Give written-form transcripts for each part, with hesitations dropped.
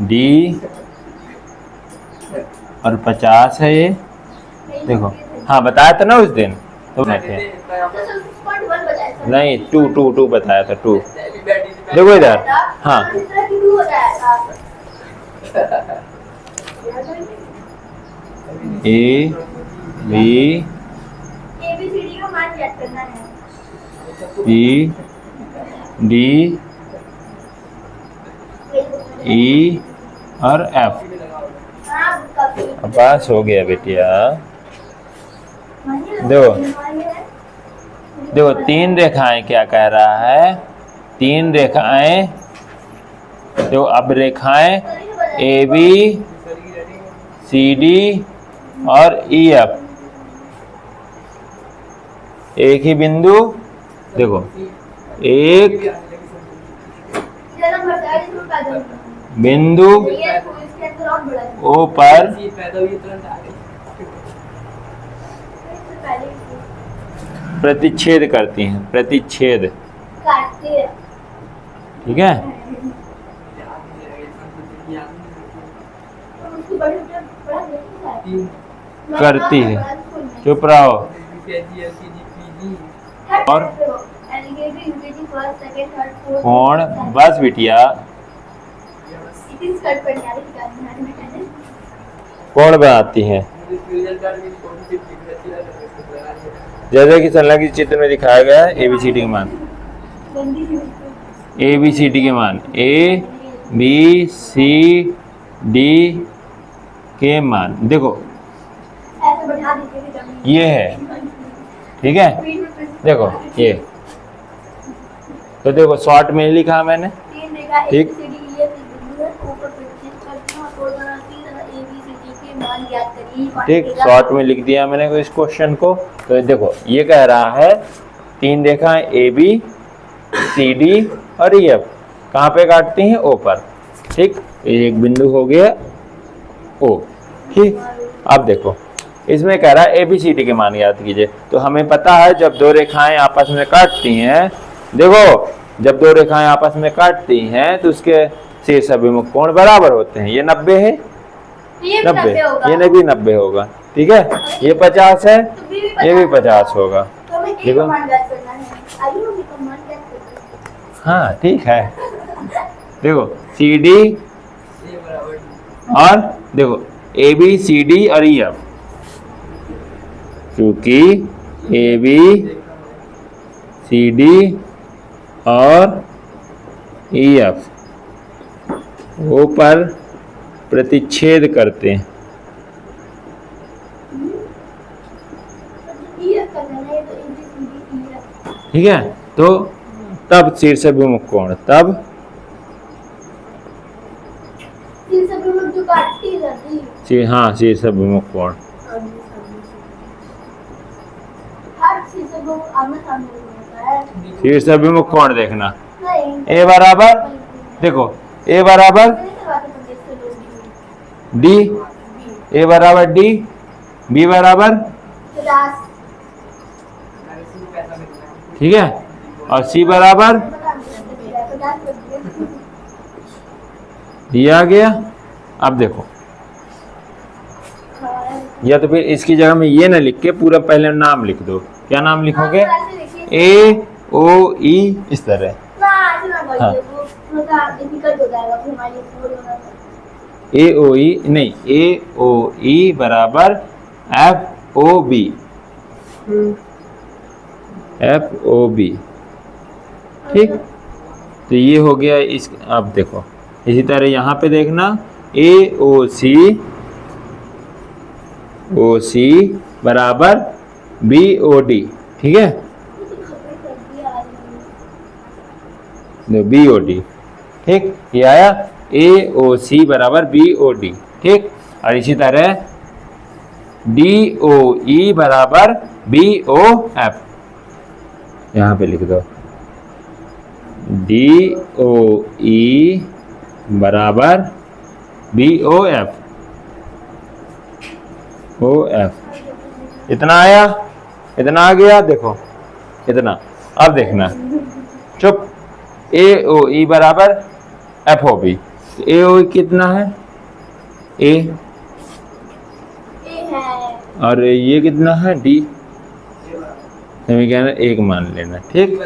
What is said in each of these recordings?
D और 50 है ये, देखो। हाँ बताया था ना उस दिन तो नहीं, टू बताया था, 2। देखो इधर, हाँ ए बी ABCD का मान याद करना है। सी डी ई और एफ। अब पास हो गया बेटिया। देखो देखो 3 रेखाएं क्या कह रहा है, 3 रेखाएं। देखो अब रेखाएं ए बी सी डी और ई एफ, एक ही बिंदु, देखो एक बिंदु ओ पर प्रतिच्छेद करती हैं, प्रतिच्छेद, ठीक है। करती है, चुप रहो। और कोण, बस बिटिया, कोण बनाती हैं, जैसे कि संलग्न चित्र में दिखाया गया है। ABCD के मान, ABCD के मान, A B C D के मान, देखो ये है, ठीक है। देखो ये तो देखो शॉर्ट में लिखा मैंने, ठीक। ठीक, शॉर्ट में लिख दिया मैंने इस क्वेश्चन को। तो देखो ये कह रहा है 3 रेखाएं ए बी सी डी और ई एफ कहाँ पे काटती हैं, ओ पर, ठीक। एक बिंदु हो गया ओ, ठीक। अब देखो इसमें कह रहा है ABCD के मान याद कीजिए। तो हमें पता है जब 2 रेखाएं आपस में काटती हैं, देखो जब 2 रेखाएं आपस में काटती हैं तो उसके शीर्ष अभिमुख कोण बराबर होते हैं। ये 90 है, 90, ये भी 90 होगा, ठीक है। ये 50 है, ये भी 50 होगा, देखो। हाँ ठीक है, देखो CD और देखो ABCD और EF, क्योंकि ABCD और EF वो पर प्रतिच्छेद करते हैं, ठीक है। तो तब शीर्ष अभिमुख कोण, तब हाँ शीर्ष अभिमुख कोण, शीर्ष अभिमुख कोण देखना। ए बराबर, देखो ए बराबर डी, ए बराबर डी, बी बराबर, ठीक है, और सी बराबर दिया गया। अब देखो या तो फिर इसकी जगह में ये ना लिख के पूरा पहले नाम लिख दो। क्या नाम लिखोगे, A O E, इस तरह। हाँ A O E नहीं, A O E बराबर F O B, F O B, ठीक। तो ये हो गया इस। अब देखो इसी तरह यहाँ पे देखना A O C बराबर B O D, ठीक है, B O D, ठीक। ये आया A O C बराबर B O D, ठीक। और इसी तरह D O E बराबर B O F, यहाँ पे लिख दो D O E बराबर B O F, O F। इतना आया, इतना आ गया, देखो इतना। अब देखना, चुप, A O E बराबर F O B, ए ओ कितना है? ए है और ये कितना है? डी। समीकरण एक मान लेना, ठीक।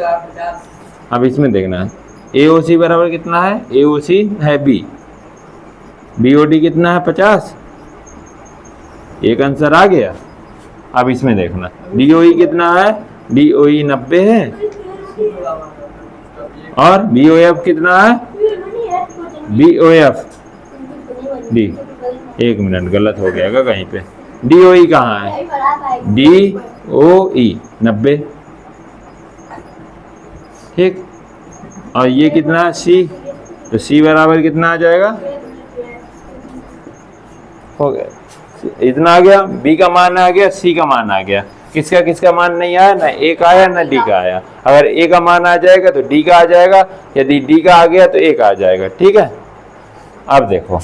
अब इसमें देखना है ए ओ सी बराबर कितना है? ए ओ सी है बी, बी ओ डी कितना है? 50। एक आंसर आ गया। अब इसमें देखना डी ओ ई कितना है? डी ओ ई 90 है और बी ओ एफ कितना है? B O F D. एक मिनट, गलत हो गया कहीं पे। डी ओ ई कहाँ है? डी ओ ई 90, ठीक। और ये कितना है? सी। तो सी बराबर कितना आ जाएगा? हो गया, इतना आ गया। बी का मान आ गया, सी का मान आ गया। किसका किसका मान नहीं आया? ना ए का आया ना डी का आया। अगर ए का मान आ जाएगा तो डी का आ जाएगा, यदि डी का आ गया तो ए का आ जाएगा, ठीक है। अब देखो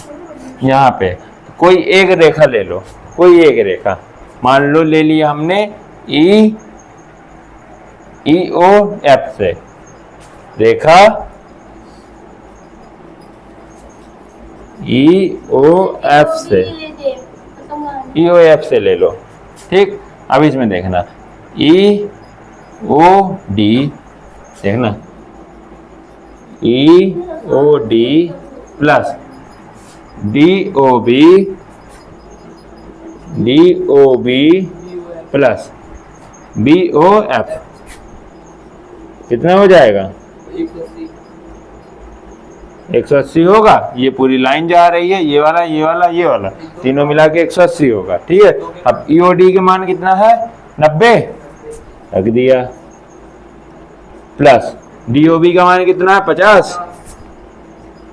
यहाँ पे कोई एक रेखा ले लो, कोई एक रेखा मान लो ले लिया हमने ई ओ एफ से रेखा, ई ओ एफ से, ई ओ एफ से ले लो, ठीक। अब इसमें देखना ई ओ डी, देखना E O D plus D O B plus B O F कितना हो जाएगा? 180 होगा। ये पूरी लाइन जा रही है, ये वाला ये वाला ये वाला, तीनों मिला के 180 होगा, ठीक है। अब ईओडी के मान कितना है? 90 रख दिया, प्लस डीओबी का मान कितना है?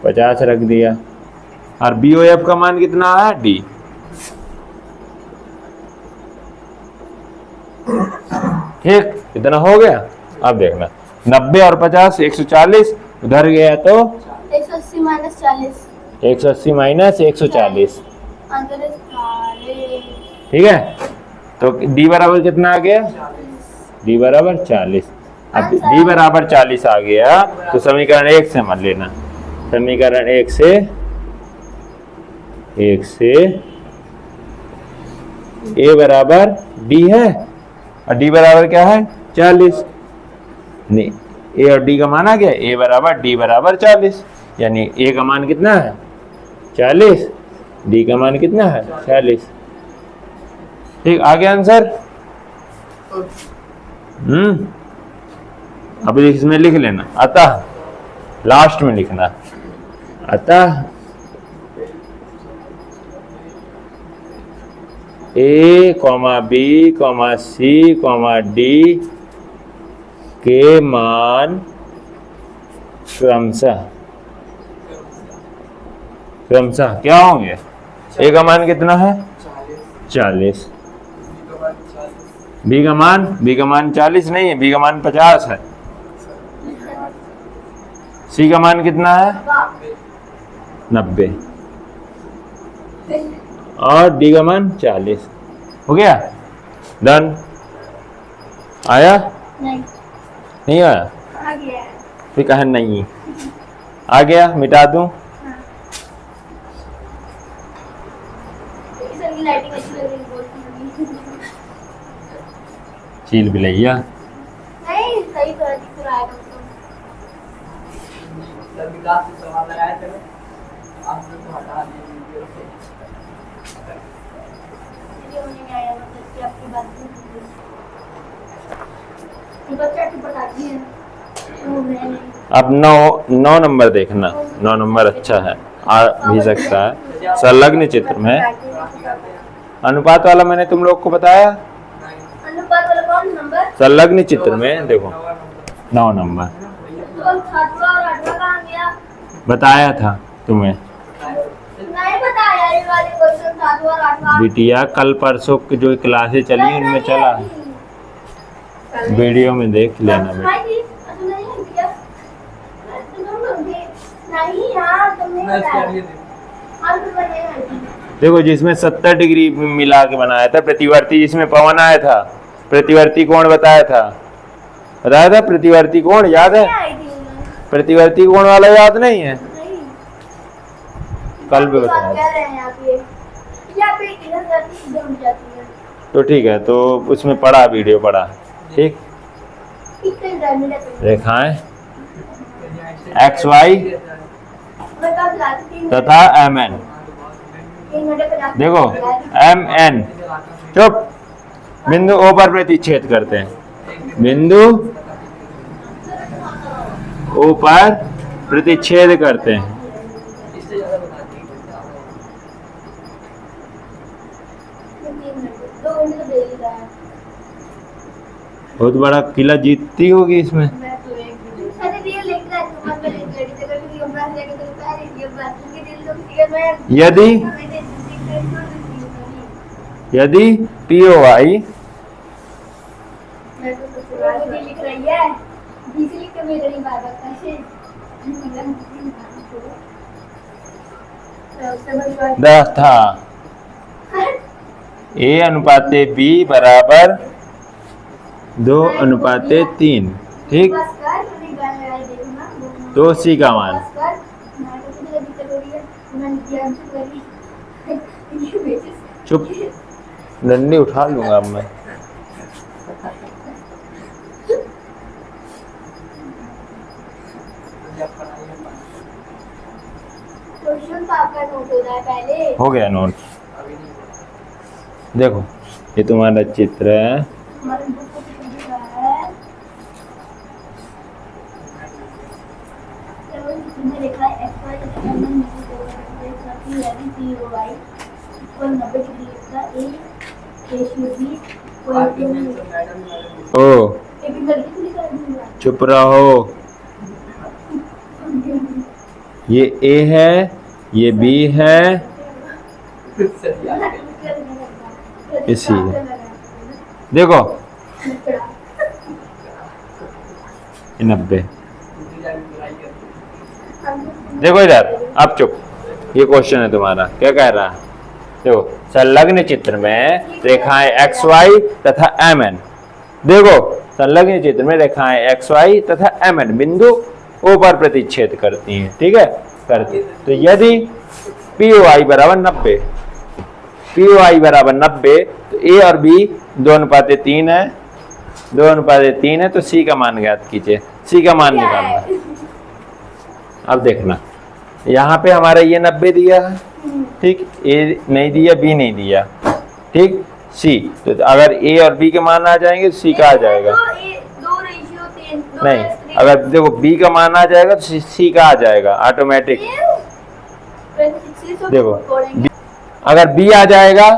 50 रख दिया, और बीओएफ का मान कितना है? डी। ठीक, कितना हो गया? अब देखना 90 और 50 140, उधर गया तो 180 माइनस 40, 180 माइनस 140, आंसर है 40। ठीक है। तो डी बराबर कितना आ गया? डी बराबर 40। अब डी बराबर 40 आ गया तो समीकरण 1 से मान लेना। समीकरण 1 से ए बराबर डी है और डी बराबर क्या है? 40। नहीं, ए और डी का मान आ गया, ए बराबर डी बराबर 40, यानी ए का मान कितना है? 40, डी का मान कितना है? 40। ठीक, आ गया आंसर। अब इसमें लिख लेना, अतः लास्ट में लिखना, अतः ए comma B comma C comma D के मान क्रमशः क्या होंगे? ए का मान कितना है? 40। बी का मान 40 नहीं है, बी का मान 50 है। सी का मान कितना है? 90 और डी का मान 40। हो गया, डन। आया? नहीं आया? आ गया। फिर कहा नहीं आ गया, मिटा दूं? लाइटिंग अच्छी लग रही है, चील भी लिया। नहीं सही तो दिख रहा है उसको। सर विकास से सवाल लगाया थे, आप तो हटा दिए वीडियो में आया, मतलब कि आपकी बात नहीं बच्चा की बताती है। अब 9 नंबर देखना, 9 नंबर अच्छा है, आ भी सकता है। संलग्न चित्र में अनुपात वाला मैंने तुम लोग को बताया। अनुपात वाला कौन नंबर? संलग्न चित्र में देखो 9 नंबर तो 7वां और 8वां कहाँ गया? बताया था तुम्हें नहीं बताया, ये वाले क्वेश्चन 7वां और 8वां। बिटिया कल परसों की जो क्लासें चली उनमें चला, वीडियो में देख लेना बेटा। नहीं यार, तुमने बताया। देखो जिसमें 70 डिग्री मिला के बनाया था प्रतिवर्ती, जिसमें पवन आया था, प्रतिवर्ती कोण बताया था प्रतिवर्ती कोण याद है? प्रतिवर्ती कोण वाला याद नहीं है? कल भी बात बताया। कह रहे हैं आप ये या फिर इधर जाती है, उधर जाती है। तो ठीक है, तो उसमें पढ़ा, वीडियो पढ़ा। ठीक, कितने टाइम मिनट रेखाएं एक्स वाई मैं कब लाती थी तथा एम एन। 3 घंटे पे जाती देखो एम एन, चुप, बिंदु ओ पर प्रतिच्छेद करते हैं। बिंदु ओ पर प्रतिच्छेद करते हैं। इससे ज़्यादा बता दी। 3 घंटे 2 घंटे तो दे ही रहा है। बहुत बड़ा किला जीतती होगी इसमें। मैं तो एक भी अरे रियल लिख रहा है तो मैं लिख रही थी अगर किसी को मैं लेके तो पहले ये बात कि दिल तो किया मैं यदि यदि पी ओ वाई मैं तो सबसे लास्ट में लिख रही है बीसी लिख के मेरे नहीं बात करता है उससे बड़ी बात तथा ए अनुपाते बी बराबर 2:3। ठीक, बस कर मैंने गाने गाए देखो ना तो सी का मान। बस कर मैं तो तुझे दिक्कत हो रही है मैंने ध्यान से करी ये बेसिस चुप, डंडी उठा लूंगा अब मैं। क्वेश्चन तो आपका नोट हो रहा है पहले हो गया नोट। अभी नहीं। देखो ये तुम्हारा चित्र है। हमारे बुक को कितना दिख रहा है चलो इसमें लिखा है x y तथा m n की यदि p o y equal 90 degree का a रेशियो b आपकी कोई मेल तो मैडम ने ओ एक भी गलती नहीं कर दूंगा चुप रहो। ये ए है, ये बी है, सही आ इसी देखो ये 90। देखो इधर, अब चुप, ये क्वेश्चन है तुम्हारा, क्या कह रहा है? देखो संलग्न चित्र में रेखाएं एक्स वाई तथा एम एन। देखो संलग्न चित्र में रेखाएं एक्स वाई तथा एम एन बिंदु ओ पर प्रतिच्छेद करती हैं। ठीक है, करती। तो यदि पी ओ आई बराबर 90, पी ओ आई बराबर 90, तो ए और बी 2:3 है, 2:3 है, तो सी का मान ज्ञात कीजिए। सी का मान निकालना। अब देखना, यहाँ पे हमारा ये 90 दिया है, ठीक, ए नहीं दिया, बी नहीं दिया, ठीक, सी। तो अगर ए और बी के मान आ जाएंगे तो सी का आ जाएगा। दो रेशियो 3 नहीं, अगर देखो बी का मान आ जाएगा तो सी का आ जाएगा ऑटोमेटिक। देखो अगर बी आ जाएगा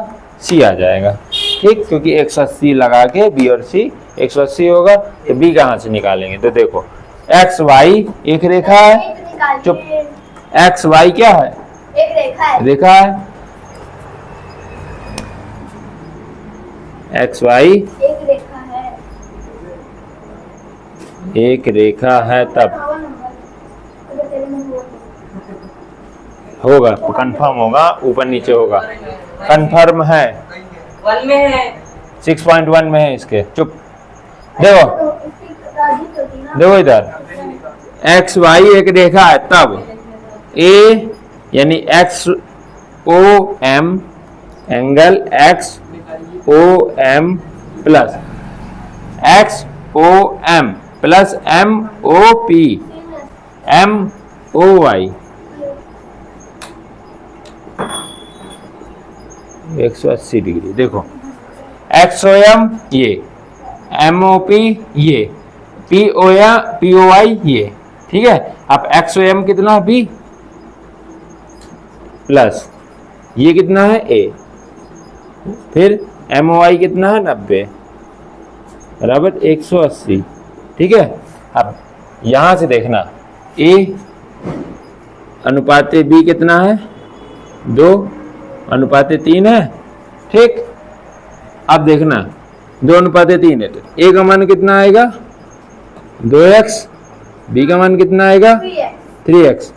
सी आ जाएगा। ठीक, क्योंकि 180 लगा के बी और सी 180 होगा, तो बी कहाँ से निकालेंगे? तो देखो एक्स वाई एक रेखा है, चुप, एक्स वाई क्या है? एक रेखा है रेखा है, एक्स वाई एक रेखा है एक रेखा है, तब होगा, कंफर्म होगा, ऊपर नीचे होगा, कंफर्म है, 1 में है 6.1 में है इसके। चुप, देखो देखो इधर, एक्स वाई एक रेखा है, तब ए यानी X O M angle X O M plus X O M plus M O P M O Y 180 degree. देखो एक्स ओ एम ये, एम ओ पी ये, पी ओ वाई ये। ठीक है, अब एक्स ओ एम कितना है? B plus ये कितना है? ए, फिर एम ओ आई कितना है? 90 बराबर 180। ठीक है, अब यहां से देखना, ए अनुपाते बी कितना है? 2:3 है। ठीक, अब देखना 2:3 है, तो ए का मान कितना आएगा? 2x, बी का मान कितना आएगा? 3x।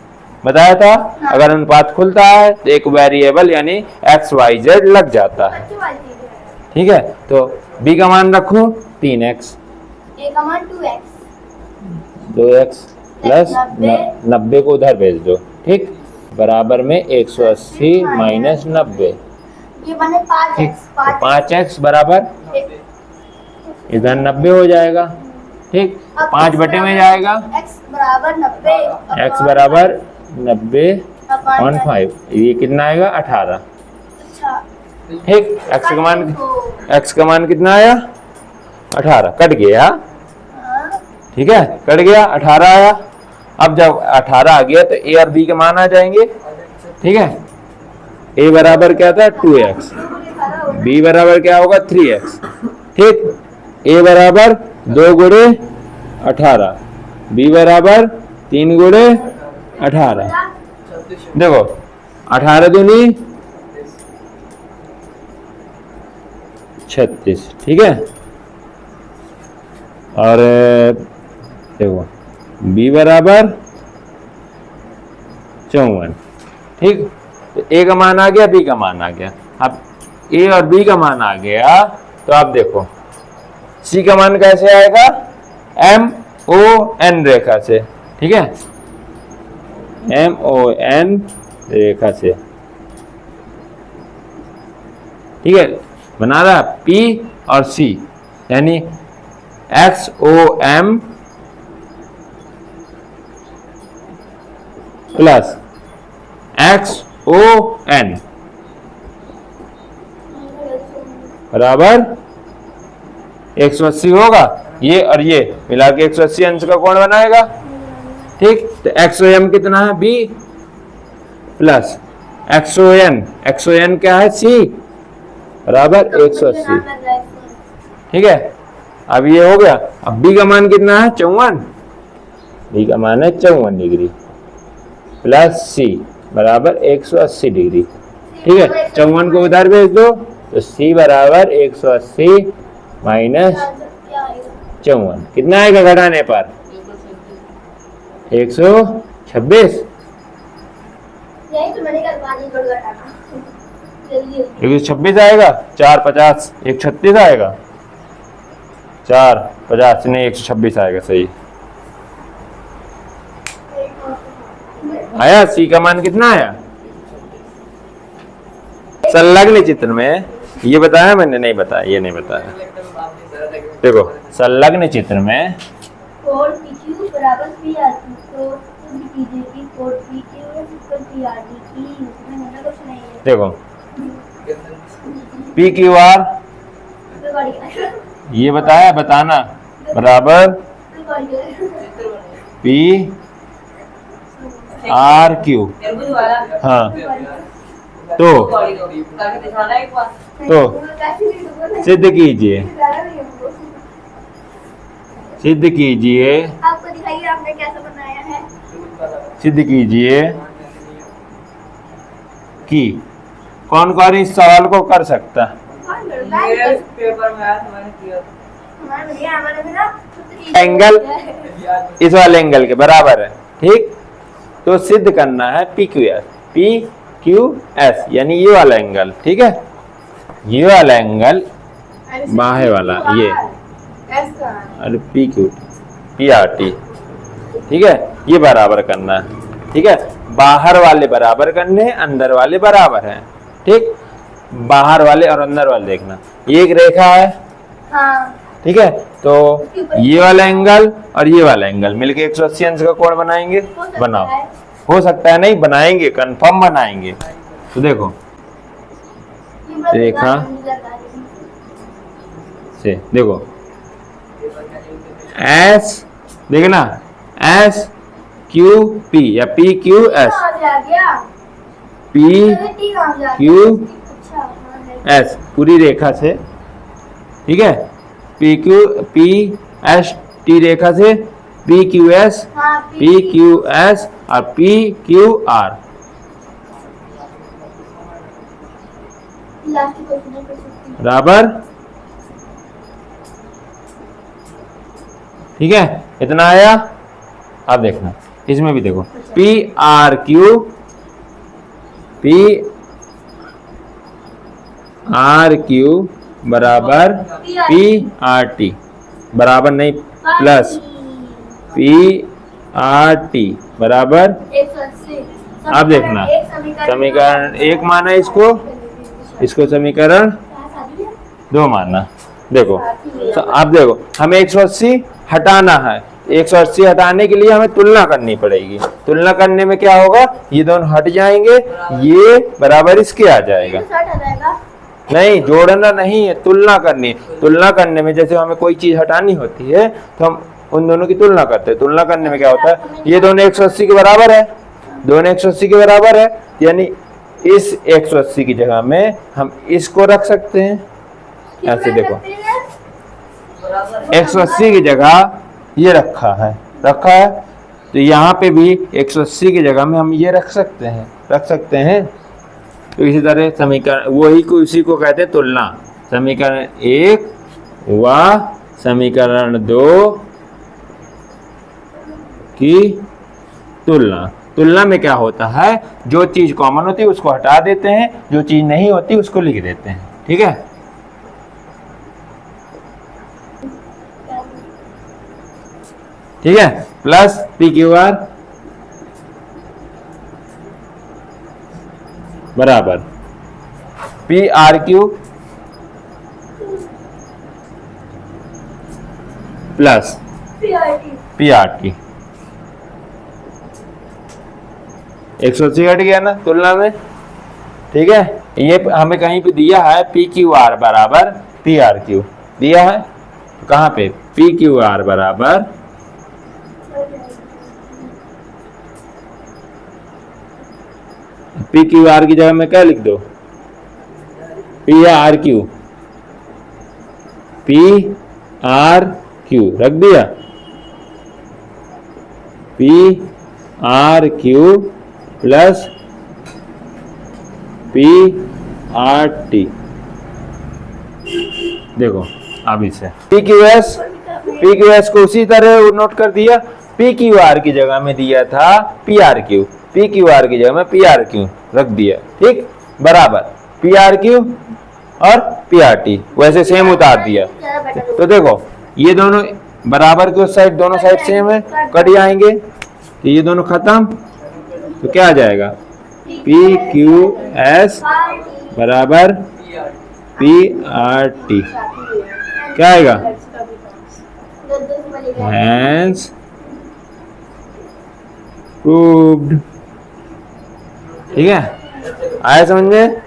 बताया था, अगर अनुपात खुलता है तो एक वेरिएबल यानी एक्स वाई जेड लग जाता है। ठीक है, तो बी का मान रखो 3x, ए का मान 2x 2x प्लस 90 को उधर भेज दो। ठीक, बराबर में 180 माइनस 90। ये बने 5x ठीक, तो 5x बराबर इधर 90 हो जाएगा। ठीक, 5 बटे में जाएगा x बराबर 90 x बराबर 90/5। ये कितना आएगा 18। अच्छा ठीक, x का मान कितना आया 18, कट गया। हाँ, ठीक है, कट गया 18 आया। अब जब 18 आ गया तो a और b के मान आ जाएंगे। ठीक है, a बराबर क्या था 2x, b बराबर क्या होगा 3x। ठीक, a बराबर 2 गुणे 18, b बराबर 3 गुणे 18। देखो 18 दूनी 36। ठीक है, और देखो b बराबर 54। ठीक, तो a का मान आ गया, b का मान आ गया। अब a और b का मान आ गया तो आप देखो c का मान कैसे आएगा, MON रेखा से। ठीक है, MON रेखा से। ठीक है, बना रहा P और C, यानी XOM प्लस XON बराबर 180 होगा। ये और ये मिला के 180 अंश का कोण बनाएगा। ठीक, तो XOM कितना है B प्लस XON क्या है C बराबर 180। ठीक है, अब ये हो गया। अब B का मान कितना है 54, B का मान है 54 डिग्री प्लस C बराबर 180 डिग्री। ठीक है, 54 को उधर भेज दो तो C बराबर 180 माइनस 54 कितना आएगा घटाने पर 126। यही तो मैंने करवा दी, जोड़ घटाना जल्दी 126 आएगा, 450 136 आएगा, 450 नहीं 126 आएगा। सही आया। C का मान कितना आया संलग्न चित्र में, ये बताया मैंने, नहीं बताया, ये नहीं बताया। देखो संलग्न चित्र में 4PQ बराबर PRT, तो तुम कीजिए कि 4PQ इक्वल PRT की इसमें होना कुछ नहीं है। देखो PQR तो बढ़ गया, ये बताया, बताना बराबर तो बढ़ गया। PRQ। हाँ, तो सिद्ध कीजिए, सिद्ध कीजिए, आपको दिखाइए आपने कैसा बनाया है। सिद्ध कीजिए कि कौन कौन इस सवाल को कर सकता है। मेरे पेपर में आया था, मैंने किया था। हमारे भैया हमारे में ना एंगल इस वाले एंगल के बराबर है। ठीक, तो सिद्ध करना है PQS यानी ये वाला एंगल। ठीक है, ये वाला एंगल बाहें वाला ये और PRT। ठीक है, ये बराबर करना है। ठीक है, बाहर वाले बराबर करने हैं, अंदर वाले बराबर हैं। ठीक, बाहर वाले और अंदर वाले देखना, ये एक रेखा है। हाँ, ठीक है, तो ये वाला एंगल और ये वाला एंगल मिलके 180 अंश का कोण बनाएंगे। बनाओ, हो सकता है नहीं, बनाएंगे, कंफर्म बनाएंगे। तो देखो रेखा से, देखो S, देखना SQP या PQS, PQS पूरी रेखा से। ठीक है, PST रेखा से PQS, PQS और PQR। बराबर। ठीक है, इतना आया। अब देखना इसमें भी देखो PRQ बराबर PRT बराबर नहीं प्लस PRT बराबर अब देखना, समीकरण 1 माना इसको समीकरण 2 माना। देखो तो अब देखो हमें 180 हटाना है। 180 हटाने के लिए हमें तुलना करनी पड़ेगी। तुलना करने में क्या होगा, ये दोनों हट जाएंगे, ये बराबर इसके आ जाएगा। नहीं, जोड़ना नहीं है, तुलना करनी है। तुलना करने में जैसे हमें कोई चीज हटानी होती है तो हम उन दोनों की तुलना करते हैं। तुलना करने में क्या होता है, ये दोनों 180 के बराबर है, दोनों 180 के बराबर है, यानी इस 180 की जगह में हम इसको रख सकते हैं। ऐसे देखो 180 की जगह ये रखा है, तो यहाँ पे भी 180 की जगह में हम ये रख सकते हैं। तो इसी तरह समीकरण वही को इसी को कहते हैं तुलना। समीकरण 1 व समीकरण 2 की तुलना। तुलना में क्या होता है, जो चीज कॉमन होती है उसको हटा देते हैं, जो चीज नहीं होती उसको लिख देते हैं। ठीक है, ठीक है, प्लस पी क्यू आर बराबर P R Q plus P R T. 180 हट गया ना तुलना में। ठीक है, ये हमें कहीं पे दिया है पी क्यू आर बराबर पी आर क्यू दिया है। कहाँ पे, पी क्यू आर बराबर पी क्यू आर की जगह में क्या लिख दो, P R Q, P R Q रख दिया, P R Q plus P R T. देखो अब इसे पी क्यू एस को उसी तरह नोट कर दिया। पी क्यू आर की जगह में दिया था P R Q, P Q R की जगह में पी आर क्यू रख दिया। ठीक, बराबर पी आर क्यू और पी आर टी वैसे सेम उतार दिया। तो देखो ये दोनों बराबर की उस साइड, दोनों साइड सेम है, कट जाएंगे तो ये दोनों खत्म। तो क्या आ जाएगा, पी क्यू एस बराबर पी आर टी। क्या आएगा, हैंस प्रूव्ड। ठीक है, आया समझ में।